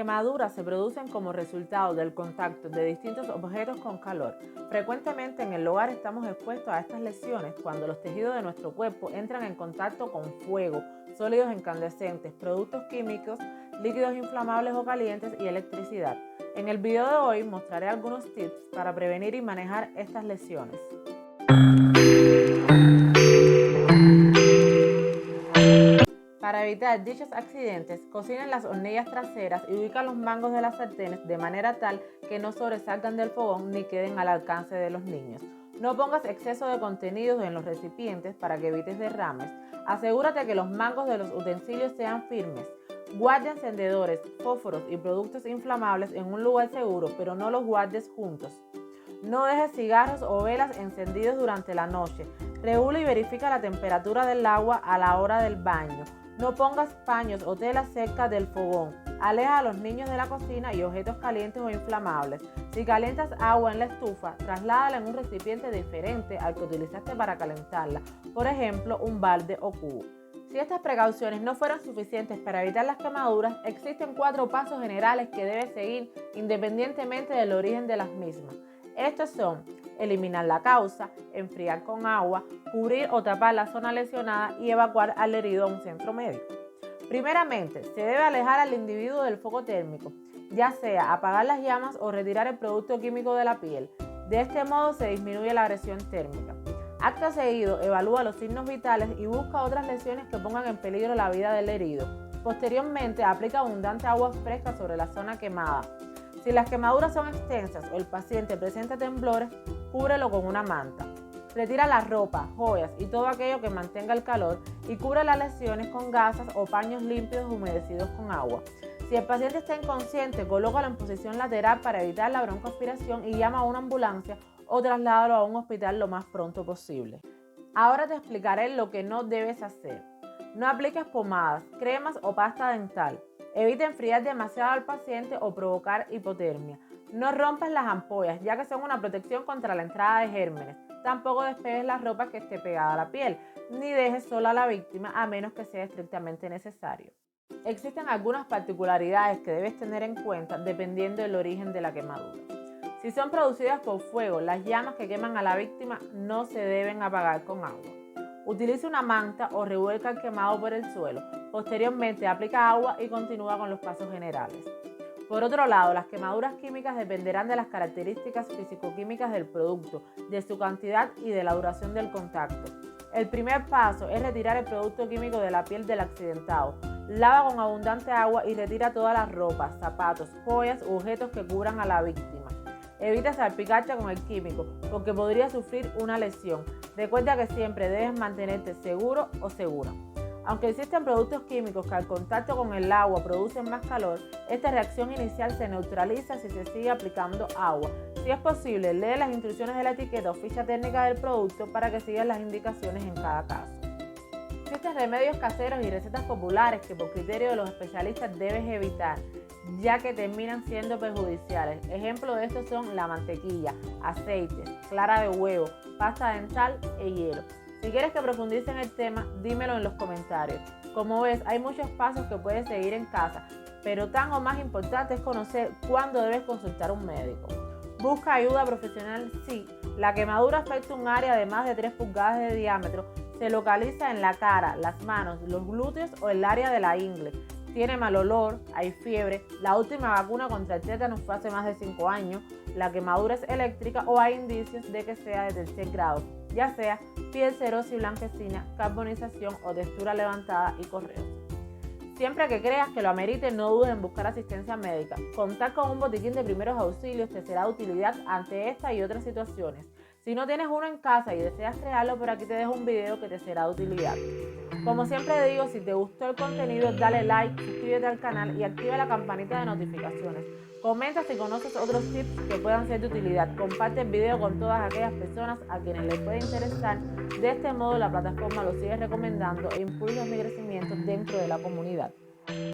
quemaduras se producen como resultado del contacto de distintos objetos con calor. Frecuentemente en el hogar estamos expuestos a estas lesiones cuando los tejidos de nuestro cuerpo entran en contacto con fuego, sólidos incandescentes, productos químicos, líquidos inflamables o calientes y electricidad. En el video de hoy mostraré algunos tips para prevenir y manejar estas lesiones. Para evitar dichos accidentes, cocina en las hornillas traseras y ubica los mangos de las sartenes de manera tal que no sobresalgan del fogón ni queden al alcance de los niños. No pongas exceso de contenidos en los recipientes para que evites derrames. Asegúrate que los mangos de los utensilios sean firmes. Guarda encendedores, fósforos y productos inflamables en un lugar seguro, pero no los guardes juntos. No dejes cigarros o velas encendidos durante la noche. Regula y verifica la temperatura del agua a la hora del baño. No pongas paños o telas cerca del fogón. Aleja a los niños de la cocina y objetos calientes o inflamables. Si calientas agua en la estufa, trasládala en un recipiente diferente al que utilizaste para calentarla, por ejemplo, un balde o cubo. Si estas precauciones no fueron suficientes para evitar las quemaduras, existen 4 pasos generales que debes seguir independientemente del origen de las mismas. Estos son: eliminar la causa, enfriar con agua, cubrir o tapar la zona lesionada y evacuar al herido a un centro médico. Primeramente, se debe alejar al individuo del foco térmico, ya sea apagar las llamas o retirar el producto químico de la piel. De este modo se disminuye la agresión térmica. Acto seguido, evalúa los signos vitales y busca otras lesiones que pongan en peligro la vida del herido. Posteriormente, aplica abundante agua fresca sobre la zona quemada. Si las quemaduras son extensas o el paciente presenta temblores, cúbrelo con una manta. Retira la ropa, joyas y todo aquello que mantenga el calor y cubre las lesiones con gasas o paños limpios humedecidos con agua. Si el paciente está inconsciente, colócalo en posición lateral para evitar la broncoaspiración y llama a una ambulancia o trasládalo a un hospital lo más pronto posible. Ahora te explicaré lo que no debes hacer. No apliques pomadas, cremas o pasta dental. Evita enfriar demasiado al paciente o provocar hipotermia. No rompas las ampollas, ya que son una protección contra la entrada de gérmenes. Tampoco despegues la ropa que esté pegada a la piel, ni dejes sola a la víctima a menos que sea estrictamente necesario. Existen algunas particularidades que debes tener en cuenta dependiendo del origen de la quemadura. Si son producidas por fuego, las llamas que queman a la víctima no se deben apagar con agua. Utiliza una manta o revuelca el quemado por el suelo. Posteriormente aplica agua y continúa con los pasos generales. Por otro lado, las quemaduras químicas dependerán de las características físico-químicas del producto, de su cantidad y de la duración del contacto. El primer paso es retirar el producto químico de la piel del accidentado. Lava con abundante agua y retira todas las ropas, zapatos, joyas u objetos que cubran a la víctima. Evita salpicarte con el químico porque podría sufrir una lesión. Recuerda que siempre debes mantenerte seguro o segura. Aunque existen productos químicos que al contacto con el agua producen más calor, esta reacción inicial se neutraliza si se sigue aplicando agua. Si es posible, lee las instrucciones de la etiqueta o ficha técnica del producto para que sigas las indicaciones en cada caso. Existen remedios caseros y recetas populares que por criterio de los especialistas debes evitar, ya que terminan siendo perjudiciales. Ejemplos de estos son la mantequilla, aceite, clara de huevo, pasta dental y hielo. Si quieres que profundice en el tema, dímelo en los comentarios. Como ves, hay muchos pasos que puedes seguir en casa, pero tan o más importante es conocer cuándo debes consultar a un médico. Busca ayuda profesional si la quemadura afecta un área de más de 3 pulgadas de diámetro, se localiza en la cara, las manos, los glúteos o el área de la ingle. Tiene mal olor, hay fiebre, la última vacuna contra el tétanos fue hace más de 5 años, la quemadura es eléctrica o hay indicios de que sea de tercer grado, ya sea piel cerosa y blanquecina, carbonización o textura levantada y correosa. Siempre que creas que lo amerite, no dudes en buscar asistencia médica. Contar con un botiquín de primeros auxilios te será de utilidad ante esta y otras situaciones. Si no tienes uno en casa y deseas crearlo, por aquí te dejo un video que te será de utilidad. Como siempre digo, si te gustó el contenido, dale like, suscríbete al canal y activa la campanita de notificaciones. Comenta si conoces otros tips que puedan ser de utilidad. Comparte el video con todas aquellas personas a quienes les puede interesar. De este modo la plataforma lo sigue recomendando e impulsa mi crecimiento dentro de la comunidad.